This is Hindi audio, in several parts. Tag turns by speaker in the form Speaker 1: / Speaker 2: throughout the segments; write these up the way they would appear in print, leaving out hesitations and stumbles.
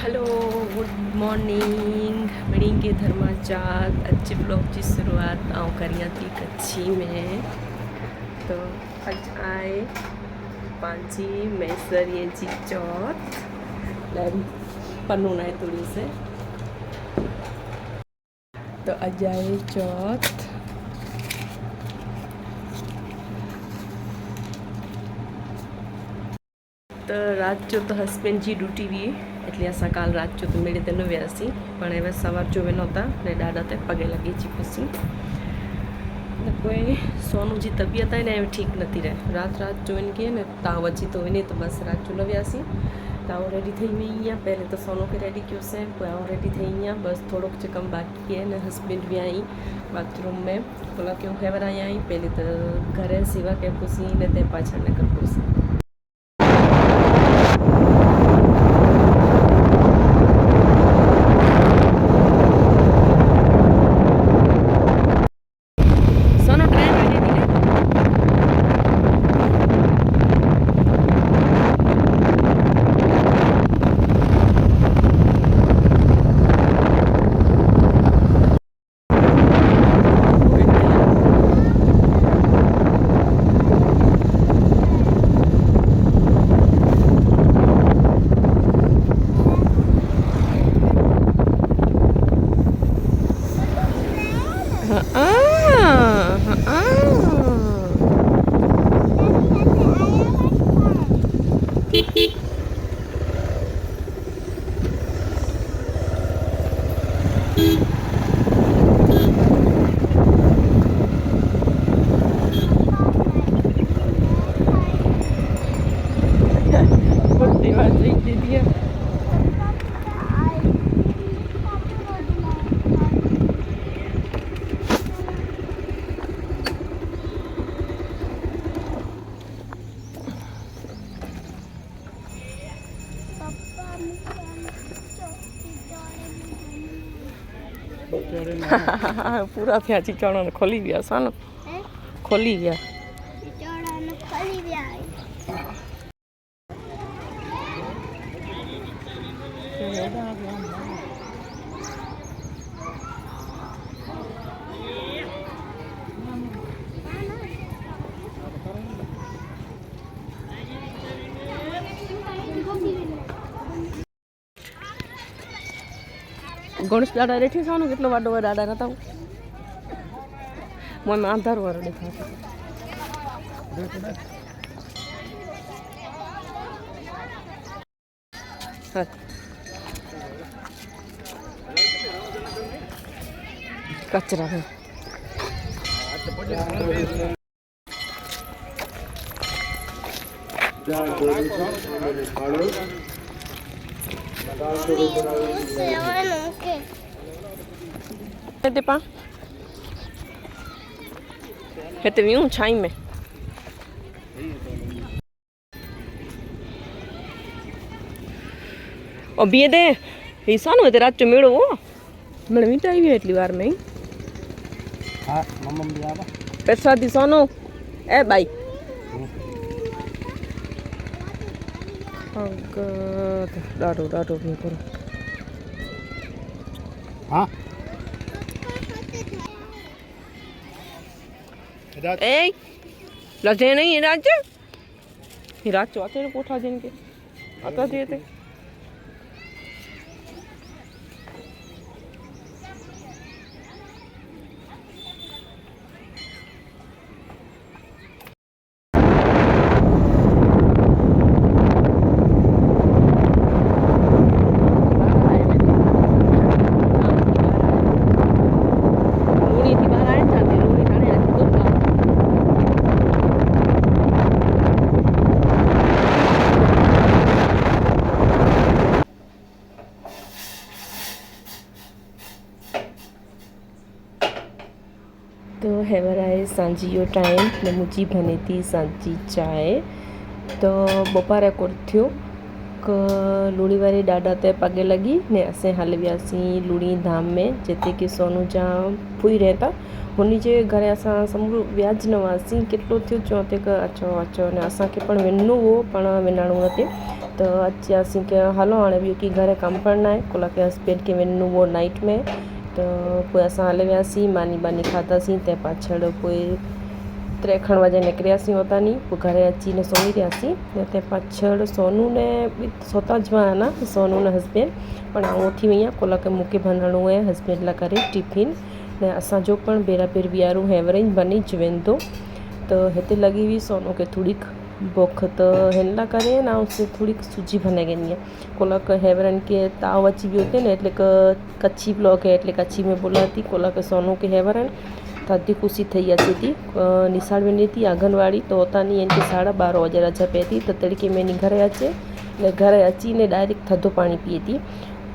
Speaker 1: हेलो गुड मॉर्निंग मीटिंग के धर्माचार अच्छे ब्लॉग की शुरुआत आऊँ करिया थी कच्छी में तो अज आए पांची मैसर ये जी चौथ पन्नू ना थोड़ी से तो अज आए चौथ तो रात जो तो हस्बेंड जी ड्यूटी भी એટલે અસાं કાલ રાત જો તો મેળે તે ન વ્યાસી પણ હવે સવાર જો વેલો હતા ને દાદા તે પગે લાગી છી પછી कोई सोनू जी तबीयत है ना ठीक नहीं रहे रात जो इनकी है ना ताव अची तो नहीं तो बस रात जो लव्यासी ताव रेडी थी वही पहले तो सोनू के रेडी क्यों से आऊँ रेडी थी बस थोड़ो कम बाकी है ने हस्बैंड भी आई बाथरूम में बोला क्यों खबर आई पहले तो घरे सिवा के पूसी ने ते पाछा ने कर पूसी पूरा थिया चिचौड़ा ने खोली गया सन खोली गया गणेश दादा रेठी सानो કેટલો વાડો દાદા નતા મોય માં આધાર વાળો દેખાતો कचरा है Depan. Este vi un chaime. और बी दे ईसान हो तेरा चमेड़ो वो मैंने मीठा ही है इतनी बार में हाँ मम्मा भी आवा पैसा दिसानो ए भाई अगर डारो डारो भी करो हाँ ए लजे नहीं ये राज्य आते हैं कोठा जिनके आता दिए थे तो हेवर आए सांझीयो टाइम ने मुझी बनी थी सांझी चाय तो बपारे को थियो क लूड़ी वाली डाडा ते पगे लगी ने असे हलव्यासी लूड़ी धाम में जेते कि सोनू जा फुई रहता हुनी जे घरे असां समूरो व्याज न वासी केटलो थियो चो ते क अचो अचो ने असां के पण वेनो हो पण वेनाणो नते तो अची के हलो हाँ भी की घरे कम पड़ना है कोला के हस्बैंड के वञिणो वो नाइट में तो पोइ असां हले वियासीं मानी बानी खाधासीं ते पाछड़ पोइ 3 बजे निकिरियासीं हुतां पोइ घरे अची ने सुम्ही रहियासीं ने ते पाछड़ सोनू ने सोता ज ना सोनू ने हस्बैंड पण आउं उथी वई आहियां कोला के मूंखे भरणो आहे हस्बैंड लाइ करे टिफिन ने असांजो पण बेरा बेर वीआरो हेवरेज बनी ज वेंदो तो हिते लगी हुई सोनू के थोड़ी भूख तो हिन लाइ करे ना उससे थोड़ी सूजी बनाई गई है कोलक हेवरन के ताव अची वियो हुते ने એટલે કે કચ્છી બ્લોક है એટલે કચ્છી में बोलाती कोलक सोनू के हेवरन थदी खुशी थी अचे थी निशाड़ वेंदी थी आंगनवाड़ी तो होता नहीं इनके 12:30 बजे रजा पे थी तो तड़के में घरे अचे ने घरे अची ने डायरेक्ट थधो पानी पीए थी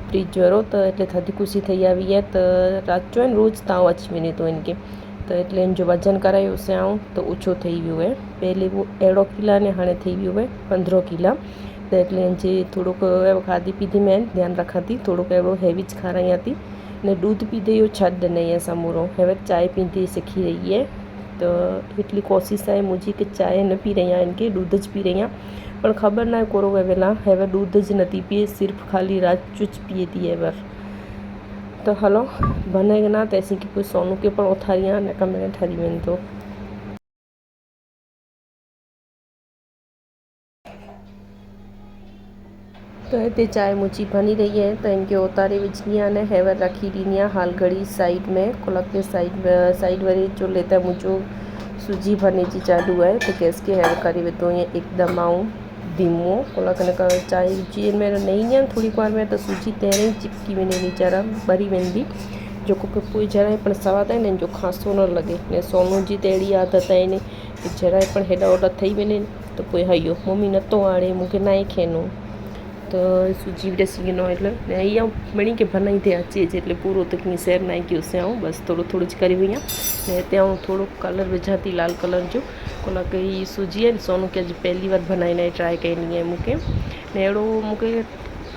Speaker 1: फ्रिज वारो तो એટલે थदी खुशी थी आई है तो रात जो रोज ताव अची वञे थो इनके तो એટલે जो वजन करायोसीं आऊं तो ओछो थी वियो है पहले वो 1.5 किला ने हाणे थी वियो है 15 किला तो એટલે जे थोड़ोक खाधी पीधी में ध्यान रखां थी थोड़ोक अहिड़ो हैवी ज खारायां थी ने दूध पीधे इहो छॾ नहीं है समूरो हेवे चाय पीती सीखी रही है तो एटली कोशिश है मुझी कि चाय न पी रही इनके दूध ज पी रही पर खबर ना कोरो वेला हेवे दूध ज नहीं पीए सिर्फ खाली रात चुच पिए थी एवर तो हलो बने ना तैसी की कोई सोनू के पण उथारियां ने कमरे ठरी वेंदो तो इतने चाय मुझी बनी रही है तो इनके उतारे विझनी है ने हेवर रखी दी हाल घड़ी साइड में कोलक के साइड वारी जो लेता मुझो सूजी भरने की चालू है तो गैस के हेवर करी वेतो ये एकदम आऊँ धीमो कोलक ने चाय जी में नहीं है थोड़ी बार में तो सूजी तेरे चिपकी वेंदी वीचारा बरी वेंदी जो को पोइ जरा पण सवाद है जो खांसो न लगे ने सोनू जी तेड़ी आदत है ने कि जरा पण हेडा ओडा थई वञे तो पोइ हयो मम्मी नथो आणे मूंखे नाहे खेनो तो सूजी रेसिपी नो એટલે ને અહીંયા મણી કે બનાવી દે અચે એટલે પૂરો તો કી શેર નાઈ ગયો છે હું બસ થોડું થોડું જ કરી વયા ને ત્યાં હું થોડો કલર વિજાતી લાલ કલર जो कोला के सूजी है सोनू के अॼु पहली बार बनाईने ट्राय कई है मूंखे ने अहिड़ो मूंखे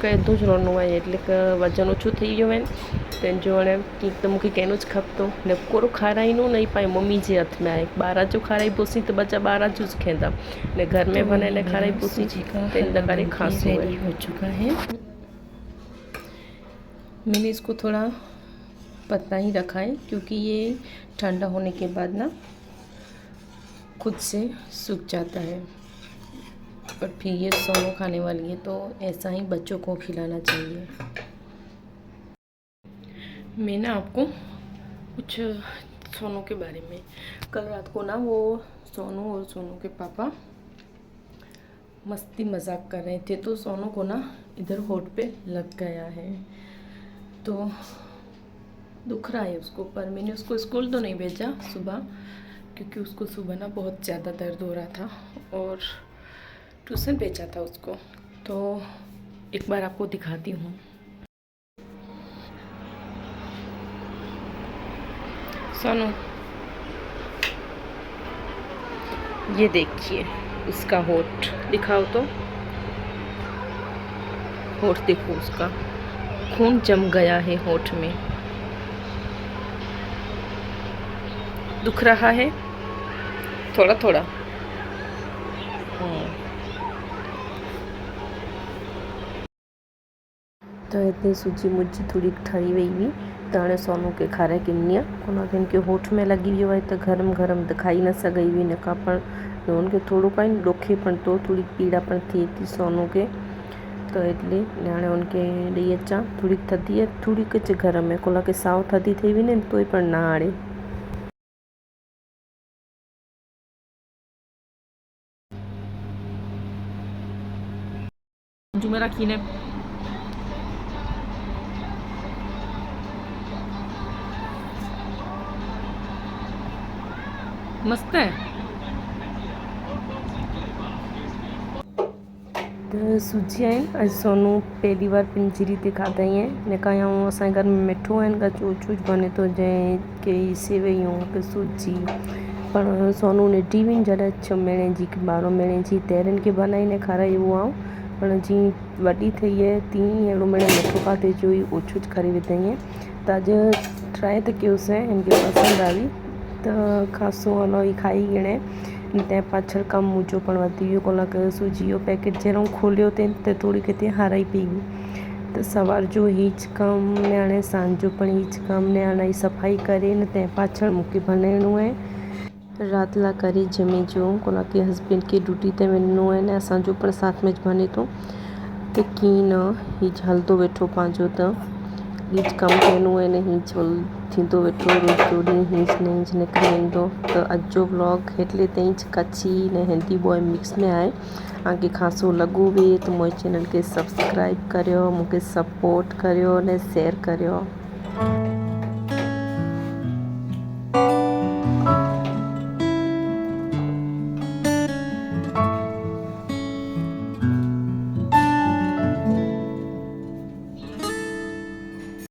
Speaker 1: कंदो ज रहंदो आहे એટલે કે वजन ओछो थी वियो आहे तंहिंजो हाणे कीअं त मूंखे कंहिंजो ज खपंदो ने कोरो खाराईंदो नहीं पाए मम्मी जे हथ में आहे ॿाहिरां जो खाराई पोसी तो बच्चा ॿाहिरां जो ज खाईंदा ने घर में बनाए खाराई पोसी तंहिंजे करे खांसो हो चुका है मैंने इसको थोड़ा पतला ही रखा है क्योंकि ये ठंडा होने के बाद ना खुद से सूख जाता है पर फिर ये सोनू खाने वाली है तो ऐसा ही बच्चों को खिलाना चाहिए। मैं ना आपको कुछ सोनू के बारे में कल रात को ना वो सोनू और सोनू के पापा मस्ती मजाक कर रहे थे तो सोनू को ना इधर होठ पे लग गया है तो दुख रहा है उसको पर मैंने उसको स्कूल तो नहीं भेजा सुबह क्योंकि उसको सुबह ना बहुत ज़्यादा दर्द हो रहा था और ट्यूशन भेजा था उसको तो एक बार आपको दिखाती हूँ। सोनू ये देखिए उसका होठ दिखाओ तो होठ देखो उसका खून जम गया है होठ में दुख रहा है थोड़ा थोड़ा तो इतनी सूजी मुझी थोड़ी ठरी वही हुई तो हाँ सोनू के खारे किन्नी उनके इनके होठ में लगी हुई है तो गरम गरम दिखाई न सही हुई न का तो उनके थोड़ो कहीं डोखे पण तो थोड़ी पीड़ा पण थी थी सोनू के तो એટલે हाँ उनके ॾेई अचां थोड़ी थधी है थोड़ी कुछ गरम है कोला के साव थधी थी हुई न तो पण ना आड़े जो मेरा खीने मस्त है तो सूजी आहिनि सोनू पहली बार पिंजरी ते खाधा ही ने कया असांजे घर में मिठो आहिनि का चूचूच बने तो जंहिं के सेवइयूं के सूजी पर सोनू ने टीवी जॾहिं 6 महीने जी 12 महीने जी तेरनि के बनाईने खाराई वो आऊं पर जी वॾी थी है तीअं अहिड़ो मिड़े मिठो खाधे जो ई ओछो ज खरी विधई है त अॼु ट्राई त कयोसीं इनके पसंदि आई तो खासो हलो ई खाई गिणे तंहिं पाछळ कमु मुंहिंजो पण वधी वियो। कलाक जो सूजी जो पैकेट जहिड़ो खोलियो अथई त थोरी किथे हाराई पई हुई। त सवार जो हीच कमु ने हाणे सांझ जो पण हीच कमु ने हाणे सफ़ाई करे न तंहिं पाछळ मूंखे बनाइणो आहे राति लाइ करे जमे जो। कलाक के हस्बैंड के ड्यूटी ते वञिणो आहे न असांजो पण साथ में बने थो त कीअं न हीच हलंदो वेठो पंहिंजो त हीच कमु थियणो आहे न हीच थींदो वेठो रोज़ जो ॾींहुं हीच न हीच निकिरी वेंदो। त अॼु जो व्लॉग हेतिरे ताईं कच्छी ने हिंदी बॉय मिक्स में आहे। आगे खासो लॻो हुए त मुंहिंजे चैनल खे सब्सक्राइब करियो, मूंखे सपोर्ट करियो ने शेयर करियो।